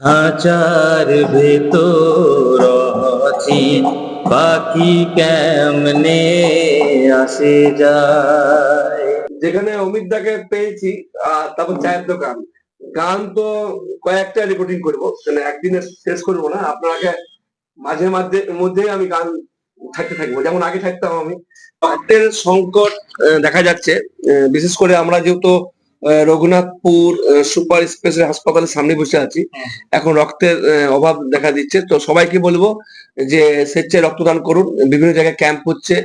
খাঁচার ভেতর অচিন পাখি কেমনে আসে যায়। যেখানে অমিত দাকে পেয়েছি, তারপর চায়ের দোকান, গান তো কয়েকটা রেকর্ডিং করবো, মানে একদিনে শেষ করবো না। আপনাকে মাঝে মাঝে মধ্যেই আমি গান থাকতে থাকবো, যেমন আগে থাকতাম আমি। রক্তের সংকট দেখা যাচ্ছে, বিশেষ করে আমরা যেহেতু রঘুনাথপুর সুপার স্পেশাল হাসপাতালের সামনে বসে আছি। এখন রক্তের অভাব দেখা দিচ্ছে, তো সবাইকে বলবো যে স্বেচ্ছায় রক্তদান করুন। বিভিন্ন জায়গায় ক্যাম্প হচ্ছে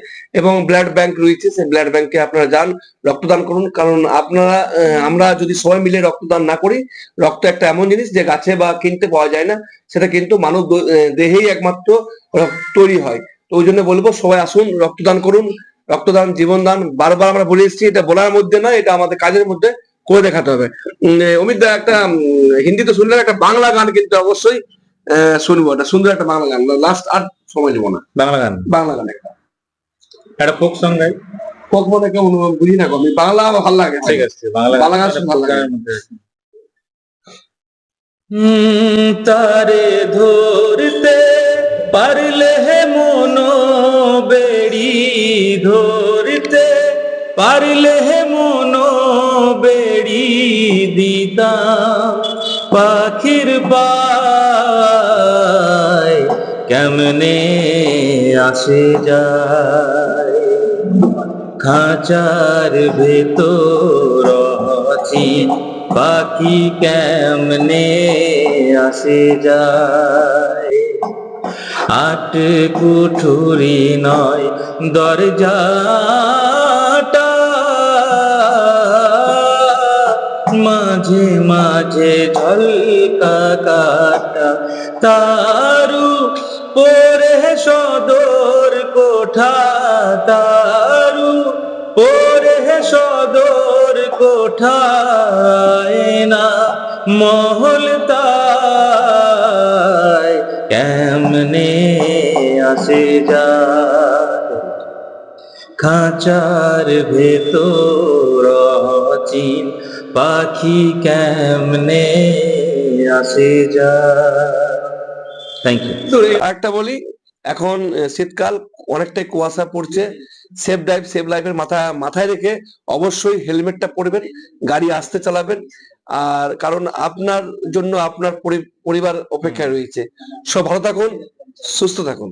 এবং ব্লাড ব্যাংক রয়েছে, সেই ব্লাড ব্যাংকে আপনারা যান, রক্তদান করুন। কারণ আপনারা আমরা যদি সবাই মিলে রক্তদান না করি, রক্ত একটা এমন জিনিস যে গাছে বা কিনতে পাওয়া যায় না, সেটা কিন্তু মানব দেহেই একমাত্র তৈরি হয়। তো ওই জন্য বলবো সবাই আসুন, রক্তদান করুন। রক্তদান জীবনদান, বারবার আমরা বলে এসেছি, এটা বলার মধ্যে না, এটা আমাদের কাজের মধ্যে করে দেখাতে হবে। অমিত দা, একটা হিন্দি তো শুনলেন, একটা বাংলা গান কিন্তু অবশ্যই শুনবো। একটা সুন্দর একটা বাংলা গান, লাস্ট আর সময় নেবো না। বাংলা গান, বাংলা গান একটা ফোক সং গাই। ফোক মনে কেমন বুঝি না, আমি বাংলা আমার ভালো লাগে। ঠিক আছে, বাংলা গান ভালো লাগে। তারে ধরতে পারলে মন বেড়ি, ধরতে পারলে মন বেড়ি দিতাম পাখির পায় কেমনে আসে যায়। খাঁচার ভেতর অচিন পাখি কেমনে আসে যায়। আট কুঠুরি নয় দরজাটা, মাঝে মাঝে ঝলকা কাটা, তারু পরে সদর কোঠা, তারু পরে সদর কোঠায় না মহল তাই কেমনে আসে যায়। খাঁচার ভেতর অচিন পাখি কেমনে আসে যায়। Thank you. একটা বলি, এখন শীতকাল, অনেকটাই কুয়াশা পড়ছে। সেফ ড্রাইভ সেভ লাইফের মাথায় রেখে অবশ্যই হেলমেটটা পরবেন, গাড়ি আস্তে চালাবেন। আর কারণ আপনার জন্য আপনার পরিবার অপেক্ষায় রয়েছে। সব ভালো থাকুন, সুস্থ থাকুন।